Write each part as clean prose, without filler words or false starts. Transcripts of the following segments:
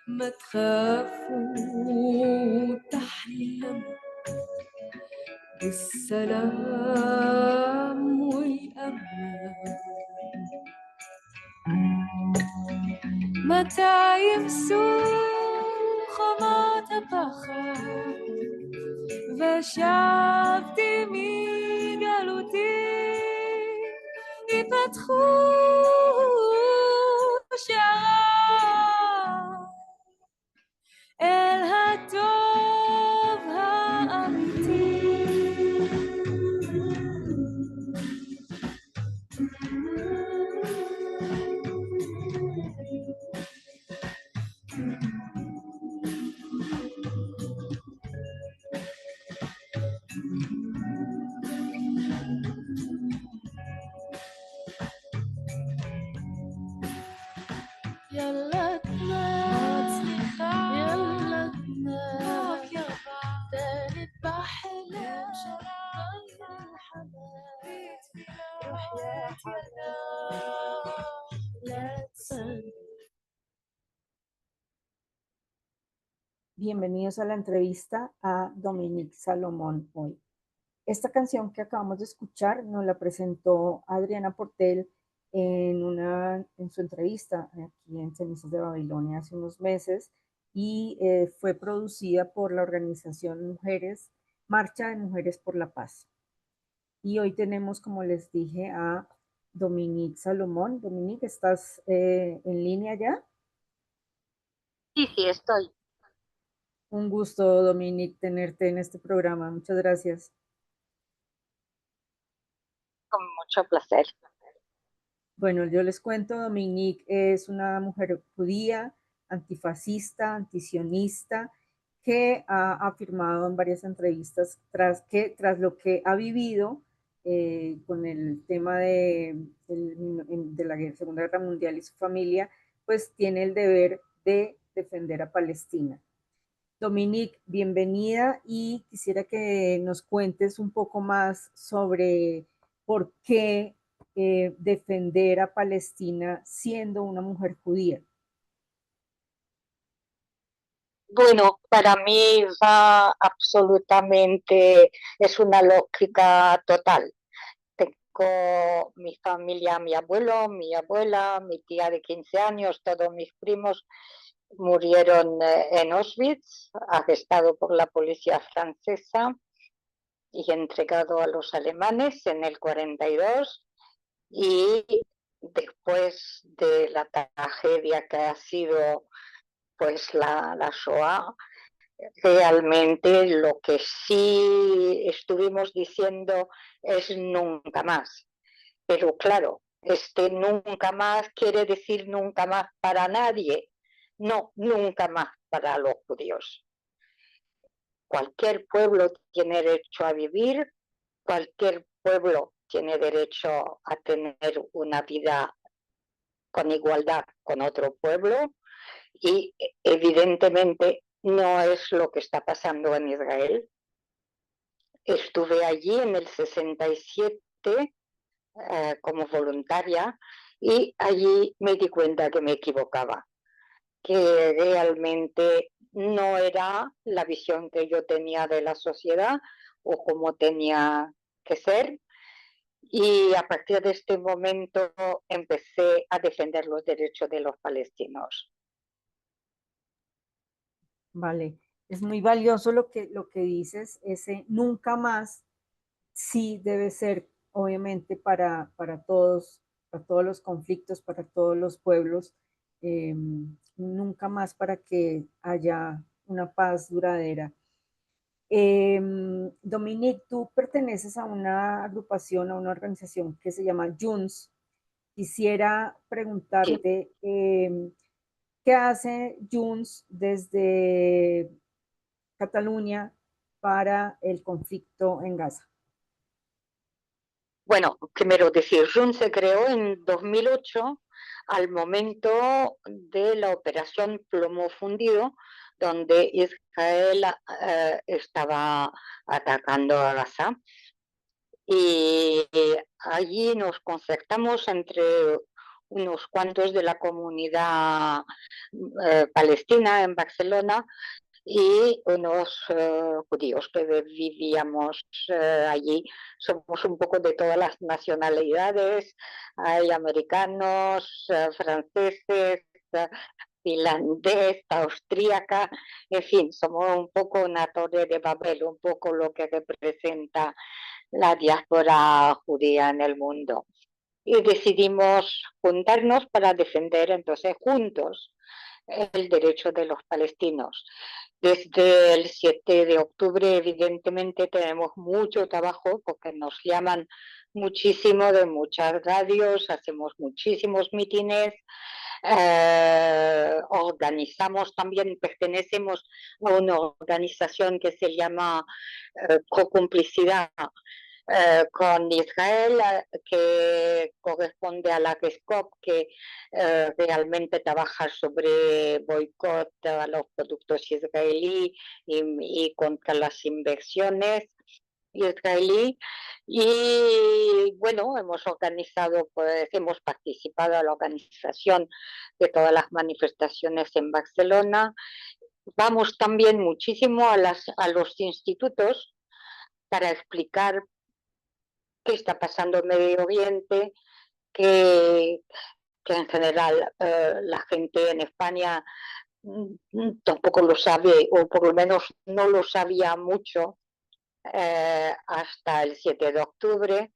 ما تخافوا تحلموا بالسلام والأمان، متى يمسوا خماتبخا ושבתי מגלותי, יפתחו שעריי אל הטוב האמיתי. ילדנה, ילדנה, تانت بحلم شرايط الحمام روح يا حنان لا تسأل. Bienvenidos a la entrevista a Dominique Salomón hoy. Esta canción que acabamos de escuchar nos la presentó Adriana Portel en su entrevista aquí en Cenizas de Babilonia hace unos meses y fue producida por la organización Marcha de Mujeres por la Paz. Y hoy tenemos, como les dije, a Dominique Salomón. Dominique, ¿estás en línea ya? Sí, estoy. Un gusto, Dominique, tenerte en este programa. Muchas gracias. Con mucho placer. Bueno, yo les cuento, Dominique es una mujer judía, antifascista, antisionista, que ha afirmado en varias entrevistas tras lo que ha vivido con el tema de la Segunda Guerra Mundial y su familia, pues tiene el deber de defender a Palestina. Dominique, bienvenida y quisiera que nos cuentes un poco más sobre por qué defender a Palestina siendo una mujer judía. Bueno, para mí va absolutamente, es una lógica total. Tengo mi familia, mi abuelo, mi abuela, mi tía de 15 años, todos mis primos murieron en Auschwitz, arrestado por la policía francesa y entregado a los alemanes en el 42. Y después de la tragedia que ha sido pues la Shoah, realmente lo que sí estuvimos diciendo es nunca más. Pero claro, nunca más quiere decir nunca más para nadie. No, nunca más para los judíos. Cualquier pueblo tiene derecho a vivir, cualquier pueblo tiene derecho a tener una vida con igualdad con otro pueblo y evidentemente no es lo que está pasando en Israel. Estuve allí en el 67 como voluntaria y allí me di cuenta que me equivocaba, que realmente no era la visión que yo tenía de la sociedad o cómo tenía que ser. Y a partir de este momento empecé a defender los derechos de los palestinos. Vale, es muy valioso lo que dices, ese nunca más sí debe ser, obviamente, para todos los conflictos, para todos los pueblos, nunca más para que haya una paz duradera. Dominique, tú perteneces a una agrupación, a una organización que se llama Junts. Quisiera preguntarte, ¿qué hace Junts desde Cataluña para el conflicto en Gaza? Bueno, primero decir, Junts se creó en 2008 al momento de la operación Plomo Fundido, donde Israel estaba atacando a Gaza. Y allí nos concertamos entre unos cuantos de la comunidad palestina en Barcelona y unos judíos que vivíamos allí. Somos un poco de todas las nacionalidades, hay americanos, franceses, finlandés, austríaca, en fin, somos un poco una torre de Babel, un poco lo que representa la diáspora judía en el mundo. Y decidimos juntarnos para defender entonces juntos el derecho de los palestinos. Desde el 7 de octubre, evidentemente, tenemos mucho trabajo porque nos llaman muchísimo de muchas radios, hacemos muchísimos mítines, organizamos también, pertenecemos a una organización que se llama Procomplicidad con Israel, que corresponde a la GESCOP, que realmente trabaja sobre boicot a los productos israelíes y contra las inversiones israelí. Y bueno, hemos organizado, pues hemos participado en la organización de todas las manifestaciones en Barcelona. Vamos también muchísimo a los institutos para explicar qué está pasando en Medio Oriente, que, que en general la gente en España tampoco lo sabe, o por lo menos no lo sabía mucho hasta el 7 de octubre,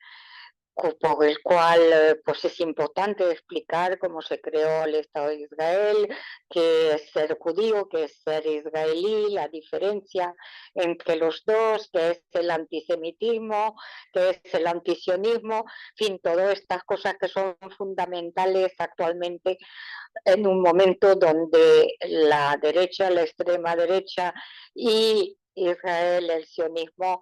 por el cual pues es importante explicar cómo se creó el Estado de Israel, qué es ser judío, qué es ser israelí, la diferencia entre los dos, qué es el antisemitismo, qué es el antisionismo, en fin, todas estas cosas que son fundamentales actualmente en un momento donde la derecha, la extrema derecha y Israel, el sionismo,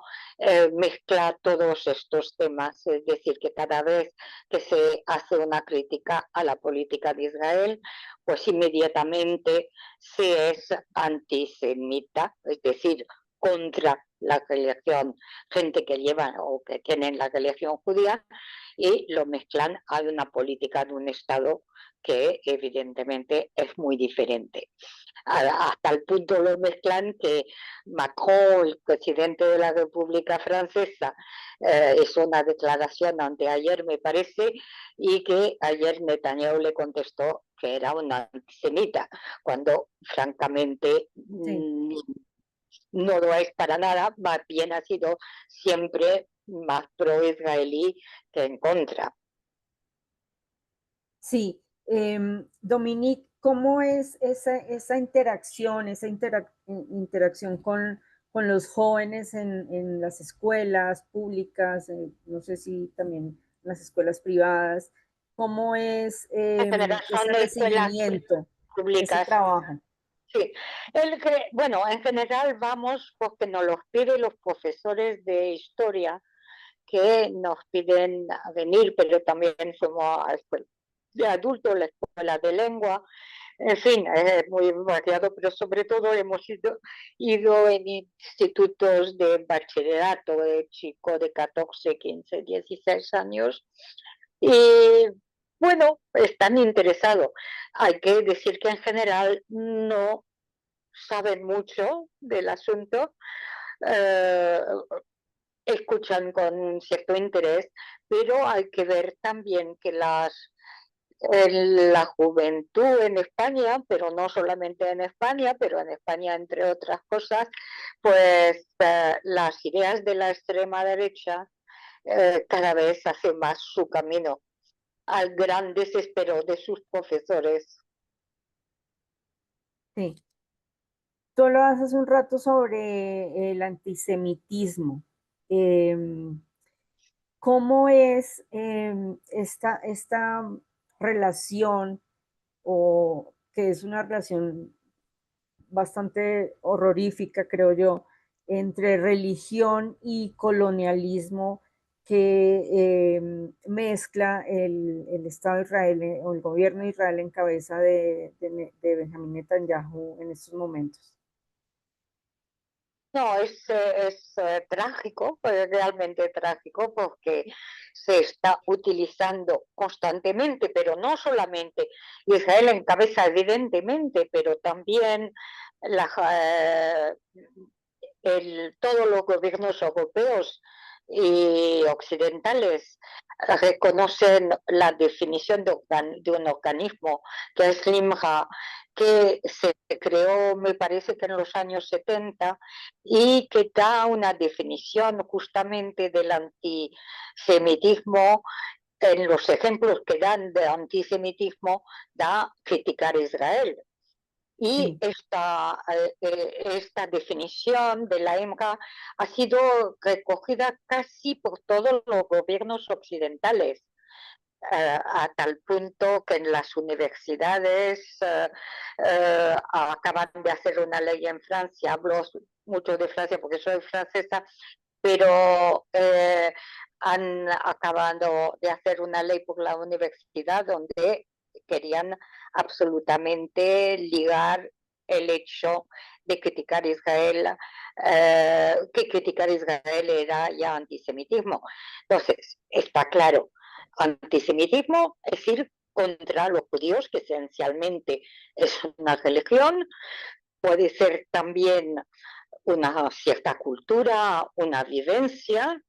mezcla todos estos temas. Es decir, que cada vez que se hace una crítica a la política de Israel, pues inmediatamente se es antisemita, es decir, contra la religión, gente que lleva o que tienen la religión judía, y lo mezclan a una política de un Estado que evidentemente es muy diferente. Hasta el punto lo mezclan que Macron, el presidente de la República Francesa, hizo una declaración anteayer, me parece, y que ayer Netanyahu le contestó que era un antisemita, cuando francamente Sí. no lo es para nada, más bien ha sido siempre más pro-israelí que en contra. Sí, Dominique, ¿cómo es esa interacción, interacción con los jóvenes en las escuelas públicas, no sé si también en las escuelas privadas? ¿Cómo es En general ese son escuelas recibimiento, ese públicas. trabajo? Sí, bueno, en general vamos porque nos los piden los profesores de historia, que nos piden venir, pero también somos a escuela de adultos, la escuela de lengua, en fin, es muy variado, pero sobre todo hemos ido en institutos de bachillerato de chicos de 14, 15, 16 años, y bueno, están interesados. Hay que decir que en general no saben mucho del asunto, eh, escuchan con cierto interés, pero hay que ver también que la juventud en España, pero no solamente en España, pero en España entre otras cosas, pues las ideas de la extrema derecha cada vez hacen más su camino, al gran desespero de sus profesores. Sí. Tú hablabas hace un rato sobre el antisemitismo. ¿Cómo es esta relación, o que es una relación bastante horrorífica, creo yo, entre religión y colonialismo que mezcla el Estado de Israel o el gobierno de Israel en cabeza de Benjamín Netanyahu en estos momentos? No, es trágico, realmente trágico, porque se está utilizando constantemente, pero no solamente Israel encabeza evidentemente, pero también la, eh, todos los gobiernos europeos y occidentales reconocen la definición de un organismo que es LIMRA, que se creó, me parece que en los años 70, y que da una definición justamente del antisemitismo. En los ejemplos que dan de antisemitismo, da criticar a Israel. Y Sí, esta definición de la EMGA ha sido recogida casi por todos los gobiernos occidentales, a tal punto que en las universidades acaban de hacer una ley en Francia. Hablo mucho de Francia porque soy francesa, pero han acabado de hacer una ley por la universidad donde querían absolutamente ligar el hecho de criticar a Israel, que criticar a Israel era ya antisemitismo. Entonces, está claro, antisemitismo es ir contra los judíos, que esencialmente es una religión, puede ser también una cierta cultura, una vivencia.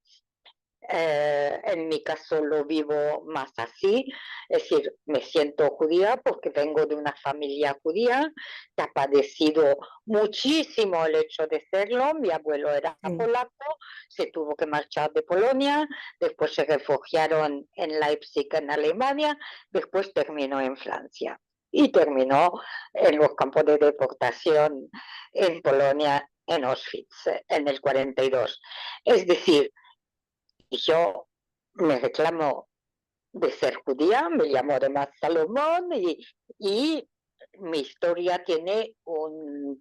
En mi caso lo vivo más así, es decir, me siento judía porque vengo de una familia judía que ha padecido muchísimo el hecho de serlo. Mi abuelo era sí. polaco, se tuvo que marchar de Polonia, después se refugiaron en Leipzig, en Alemania, después terminó en Francia y terminó en los campos de deportación en Polonia, en Auschwitz, en el 42. Es decir, yo me reclamo de ser judía, me llamo además Salomón, y mi historia tiene un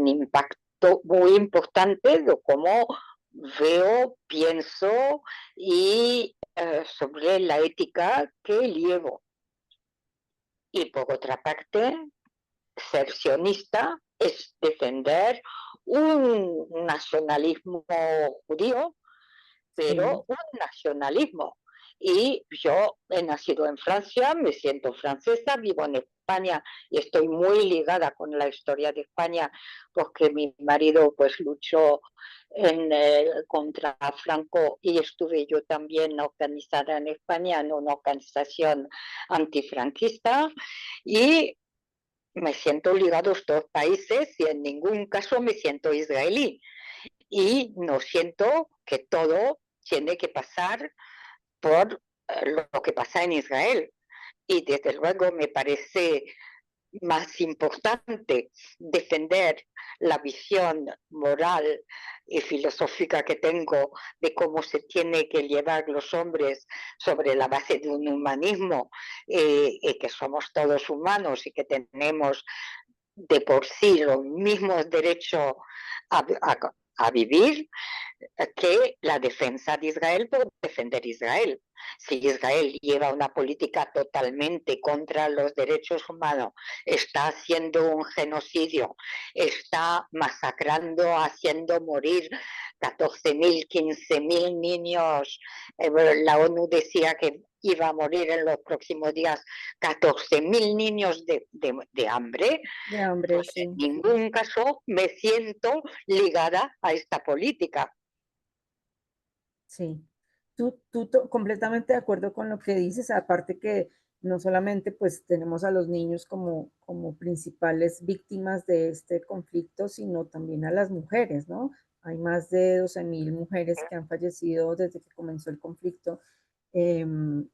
impacto muy importante de cómo veo, pienso y sobre la ética que llevo. Y por otra parte, ser sionista es defender un nacionalismo judío, Sí, pero un nacionalismo. Y yo he nacido en Francia, me siento francesa, vivo en España y estoy muy ligada con la historia de España porque mi marido pues luchó contra Franco y estuve yo también organizada en España en una organización antifranquista, y me siento ligado a estos países y en ningún caso me siento israelí, y no siento que todo tiene que pasar por lo que pasa en Israel. Y desde luego me parece más importante defender la visión moral y filosófica que tengo de cómo se tiene que llevar los hombres sobre la base de un humanismo, y que somos todos humanos y que tenemos de por sí los mismos derechos a vivir, que la defensa de Israel por defender Israel. Si Israel lleva una política totalmente contra los derechos humanos, está haciendo un genocidio, está masacrando, haciendo morir 14.000, 15.000 niños. La ONU decía que iba a morir en los próximos días 14.000 niños de hambre. de hambre, Pues en sí, ningún caso me siento ligada a esta política. sí. Completamente de acuerdo con lo que dices, aparte que no solamente pues tenemos a los niños como principales víctimas de este conflicto, sino también a las mujeres, ¿no? Hay más de 12.000 mujeres que han fallecido desde que comenzó el conflicto, em,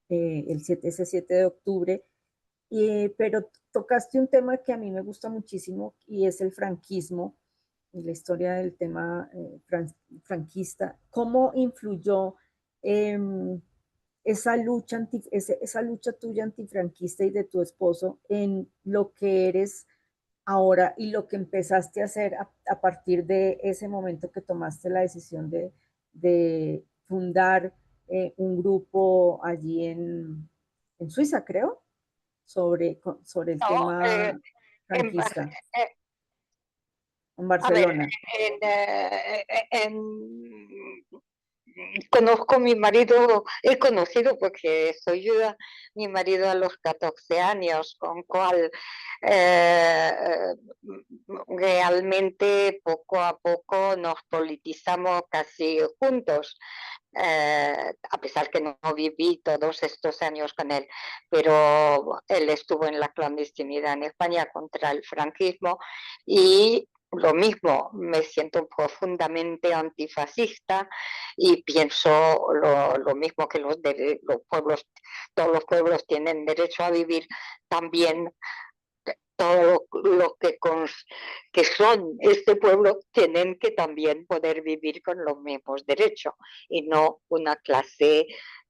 ese 7 de octubre. Pero tocaste un tema que a mí me gusta muchísimo y es el franquismo y la historia del tema franquista. ¿Cómo influyó em, esa lucha tuya antifranquista y de tu esposo en lo que eres ahora y lo que empezaste a hacer a partir de ese momento que tomaste la decisión de fundar un grupo allí en Suiza, creo? Sobre el No, tema en, franquista. en A ver, Barcelona. Conozco a mi marido, he conocido porque soy viuda, mi marido a los 14 años, con cual realmente poco a poco nos politizamos casi juntos. A pesar que no viví todos estos años con él, pero él estuvo en la clandestinidad en España contra el franquismo y lo mismo, me siento profundamente antifascista y pienso lo mismo que los pueblos, todos los pueblos tienen derecho a vivir también todo lo que son este pueblo tienen que también poder vivir con los mismos derechos y no una clase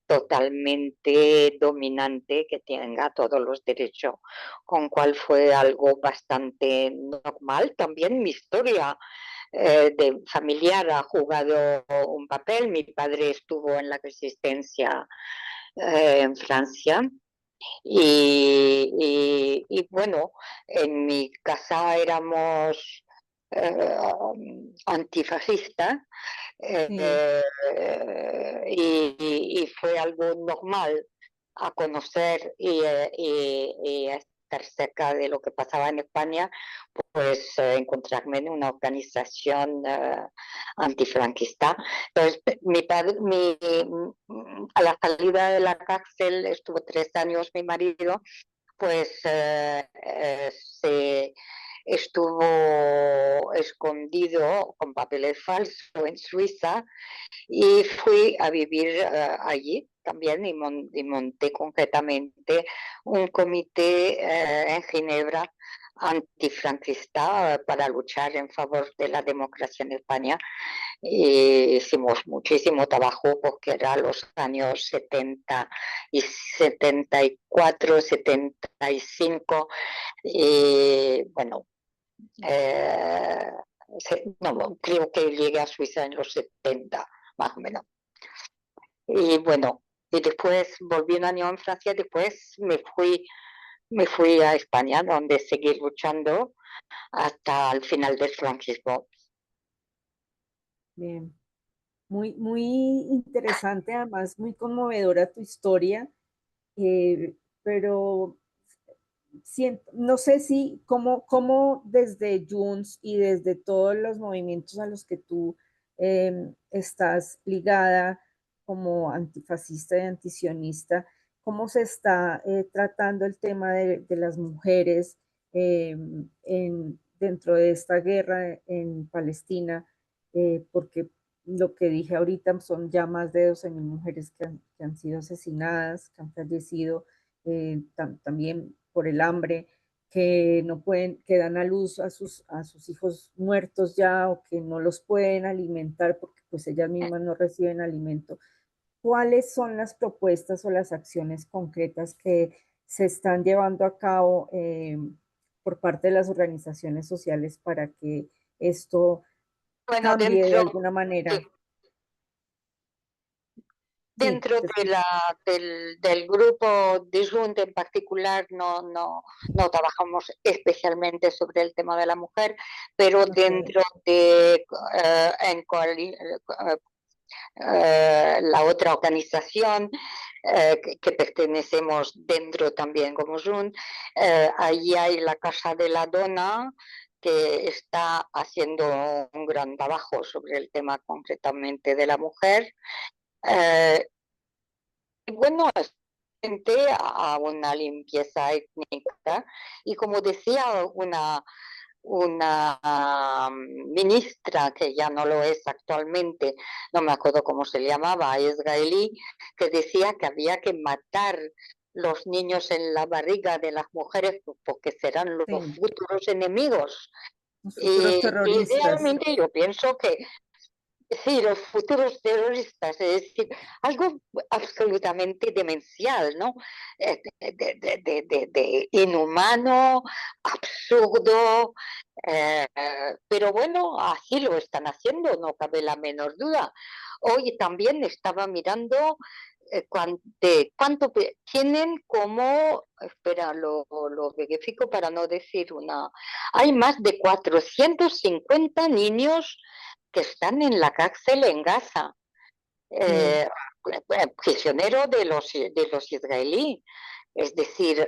totalmente dominante que tenga todos los derechos, con cual fue algo bastante normal. También mi historia de familiar ha jugado un papel. Mi padre estuvo en la resistencia en Francia y bueno, en mi casa éramos antifascistas Sí, y fue algo normal a conocer y a estar cerca de lo que pasaba en España, pues encontrarme en una organización antifranquista. Entonces, mi padre, a la salida de la cárcel, estuvo 3 años mi marido, pues se estuvo escondido con papeles falsos en Suiza y fui a vivir allí también y monté concretamente un comité en Ginebra antifranquista para luchar en favor de la democracia en España. Y hicimos muchísimo trabajo porque era los años 70 y 74, 75 y bueno, eh, no, creo que llegué a Suiza en los 70 más o menos. Y bueno, y después volví un año en Francia, después me fui a España, donde seguí luchando hasta el final del franquismo. bien. Muy, muy interesante, además muy conmovedora tu historia, pero no sé si cómo desde Junts y desde todos los movimientos a los que tú estás ligada como antifascista y antisionista, cómo se está tratando el tema de las mujeres dentro de esta guerra en Palestina, porque lo que dije ahorita son ya más de 12.000 mujeres que han sido asesinadas, que han fallecido también por el hambre, que no pueden, que dan a luz a sus hijos muertos ya o que no los pueden alimentar porque pues ellas mismas no reciben alimento. ¿Cuáles son las propuestas o las acciones concretas que se están llevando a cabo por parte de las organizaciones sociales para que esto Bueno, cambie de alguna manera? sí, Sí, dentro te de escucho. del grupo de Junta en particular no trabajamos especialmente sobre el tema de la mujer, pero Ok, dentro de la otra organización que pertenecemos dentro también como Junt, allí hay la Casa de la Dona que está haciendo un gran trabajo sobre el tema concretamente de la mujer. Eh, y bueno, frente a una limpieza étnica y como decía una ministra que ya no lo es actualmente, no me acuerdo cómo se llamaba, israelí, que decía que había que matar los niños en la barriga de las mujeres porque serán los sí, futuros enemigos. los futuros Y terroristas. realmente yo pienso que sí, los futuros terroristas, es decir, algo absolutamente demencial, ¿no? De inhumano, absurdo, pero bueno, así lo están haciendo, no cabe la menor duda. Hoy también estaba mirando tienen como, espera, lo verifico para no decir hay más de 450 niños que están en la cárcel en Gaza, prisioneros de los israelíes. Es decir,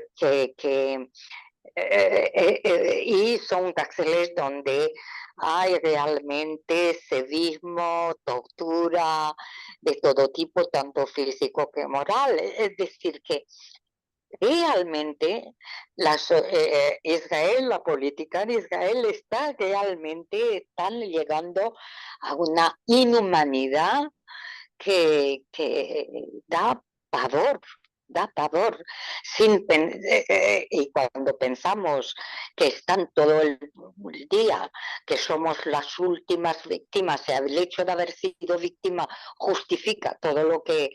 y son cárceles donde hay realmente sedismo, tortura de todo tipo, tanto físico que moral. Es decir, que realmente Israel, la política de Israel están llegando a una inhumanidad que da pavor, da pavor. Y cuando pensamos que están todo el día, que somos las últimas víctimas, el hecho de haber sido víctima justifica todo lo que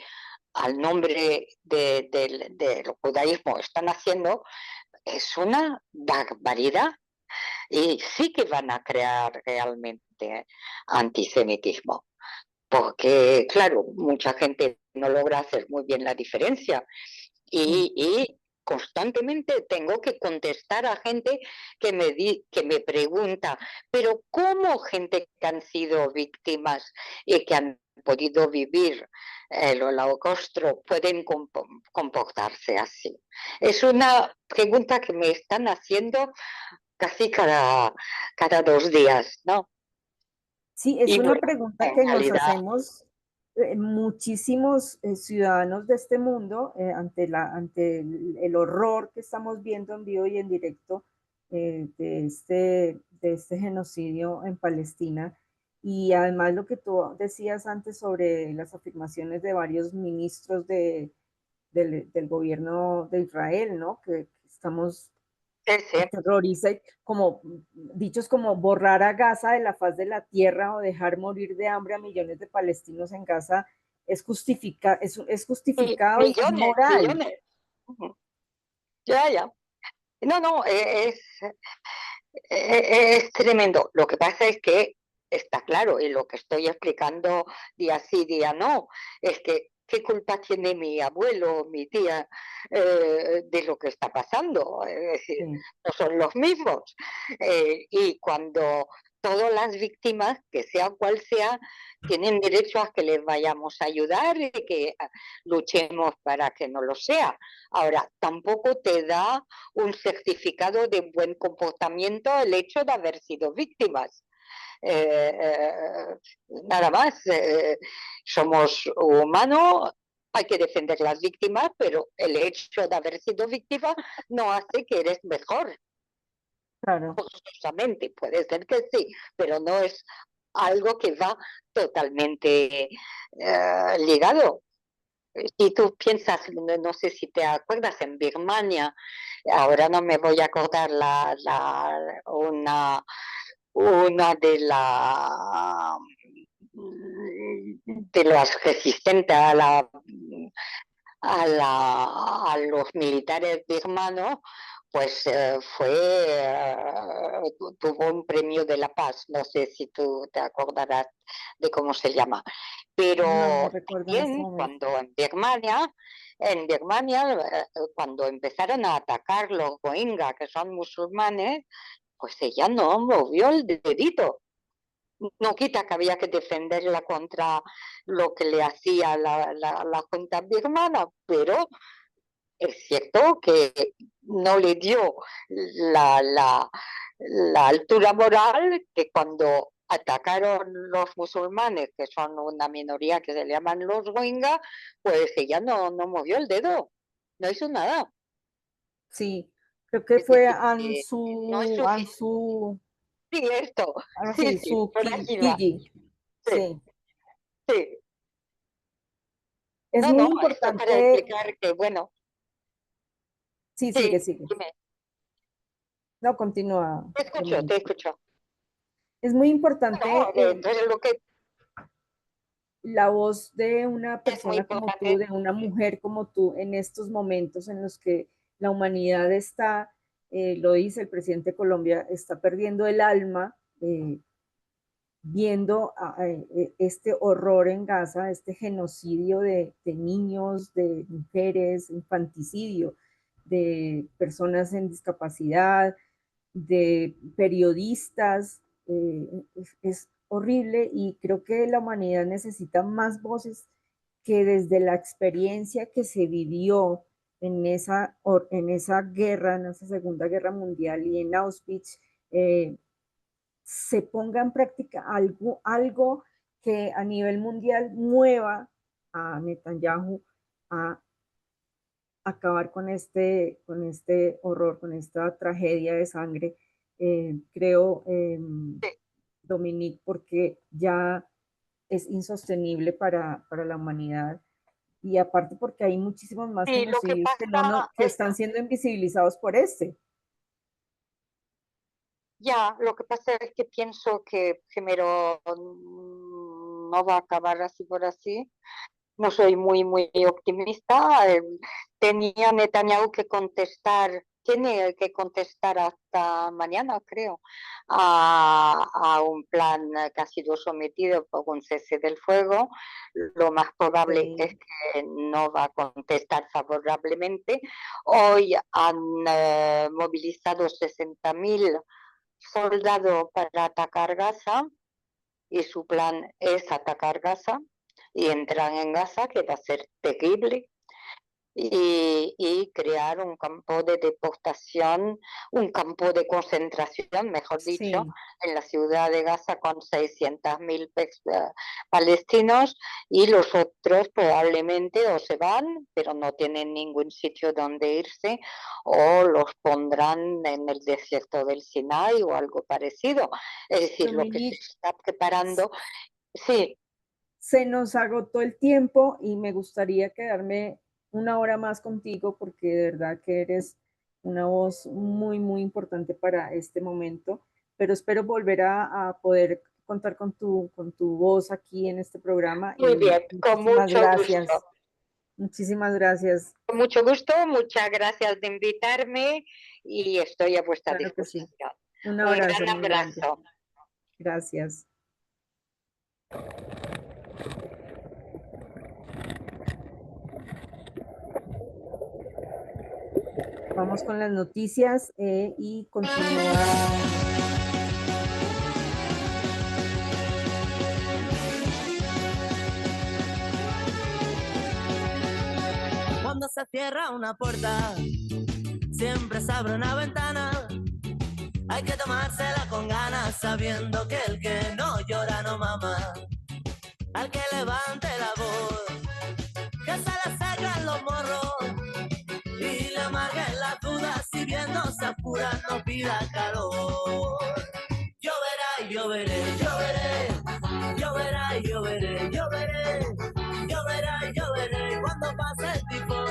al nombre del judaísmo están haciendo, es una barbaridad. Y sí que van a crear realmente antisemitismo, porque, claro, mucha gente no logra hacer muy bien la diferencia y constantemente tengo que contestar a gente que me pregunta, pero ¿cómo gente que han sido víctimas y que han podido vivir el holocausto pueden comportarse así? Es una pregunta que me están haciendo casi cada 2 días, ¿no? Sí, es Y una bueno, pregunta en que nos realidad, hacemos muchísimos ciudadanos de este mundo ante el horror que estamos viendo en vivo y en directo de este genocidio en Palestina. Y además lo que tú decías antes sobre las afirmaciones de varios ministros del gobierno de Israel, ¿no? Que estamos sí. terroriza, como dichos como borrar a Gaza de la faz de la tierra o dejar morir de hambre a millones de palestinos en Gaza es justificado y es Millones, moral. millones. Ya. No, es tremendo. Lo que pasa es que está claro, y lo que estoy explicando día sí, día no, es que ¿qué culpa tiene mi abuelo, mi tía, de lo que está pasando? Es decir, Sí, no son los mismos. Y cuando todas las víctimas, que sea cual sea, tienen derecho a que les vayamos a ayudar y que luchemos para que no lo sea. Ahora, tampoco te da un certificado de buen comportamiento el hecho de haber sido víctimas. Eh, eh, Nada más, somos humanos, hay que defender las víctimas, pero el hecho de haber sido víctima no hace que eres mejor. claro. Forzosamente, puede ser que sí, pero no es algo que va totalmente ligado. Y tú piensas, no sé si te acuerdas, en Birmania, ahora no me voy a acordar una de las resistentes a los militares birmanos, pues tuvo un premio de la paz. No sé si tú te acordarás de cómo se llama. No Pero recuerdo en este también momento. cuando en Birmania, cuando empezaron a atacar los Rohingya, que son musulmanes, pues ella no movió el dedito. No quita que había que defenderla contra lo que le hacía la Junta birmana, pero es cierto que no le dio la altura moral que cuando atacaron los musulmanes, que son una minoría que se llaman los Rohingya, pues ella no movió el dedo, no hizo nada. Sí, creo que Es fue decir, que no es suficiente esto. Sí, sí, Ansu por ahí va. Kyi. Sí, Sí, sí. es muy No, esto para importante. explicar que, bueno, Sí, sigue, sí, sigue. dime. No, continúa, Te escucho, Doménica. te escucho. Es muy No, importante entonces lo que la voz de una es muy persona como tú, importante. de una mujer como tú, en estos momentos en los que la humanidad está, lo dice el presidente de Colombia, está perdiendo el alma, viendo este horror en Gaza, este genocidio de niños, de mujeres, infanticidio, de personas en discapacidad, de periodistas, es horrible y creo que la humanidad necesita más voces que desde la experiencia que se vivió en esa guerra, en esa Segunda Guerra Mundial y en Auschwitz, se ponga en práctica algo que a nivel mundial mueva a Netanyahu a acabar con este horror, con esta tragedia de sangre, creo, Dominique, porque ya es insostenible para la humanidad. Y aparte porque hay muchísimos más Sí, lo que genocidios pasa que es, están siendo invisibilizados por este. ya, lo que pasa es que pienso que primero no va a acabar así por así. No soy muy optimista. Tenía Netanyahu que contestar, tiene que contestar hasta mañana, creo, a un plan que ha sido sometido por un cese del fuego. Lo más probable Sí. es que no va a contestar favorablemente. Hoy han movilizado 60.000 soldados para atacar Gaza y su plan es atacar Gaza y entrar en Gaza, que va a ser terrible, y crear un campo de deportación, un campo de concentración, mejor dicho, Sí. en la ciudad de Gaza con 600.000 palestinos, y los otros probablemente o se van, pero no tienen ningún sitio donde irse, o los pondrán en el desierto del Sinai o algo parecido. Es decir, lo que se Dominique, está preparando, sí. se nos agotó el tiempo y me gustaría quedarme una hora más contigo porque de verdad que eres una voz muy importante para este momento, pero espero volver a poder contar con tu voz aquí en este programa Muy y bien, con mucho gusto. Muchísimas gracias. Con mucho gusto, muchas gracias de invitarme y estoy a vuestra Claro que sí. disposición. Un Un abrazo gran muy grande. abrazo. Gracias. Vamos con las noticias y continúa. Cuando se cierra una puerta, siempre se abre una ventana. Hay que tomársela con ganas, sabiendo que el que no llora no mama. Al que levante la voz, que se le secan los morros y le amarguen las dudas, si bien no se apura, no pida calor. Lloverá y lloveré, lloveré, lloverá y lloveré, lloveré, lloverá y lloveré, cuando pase el tifón.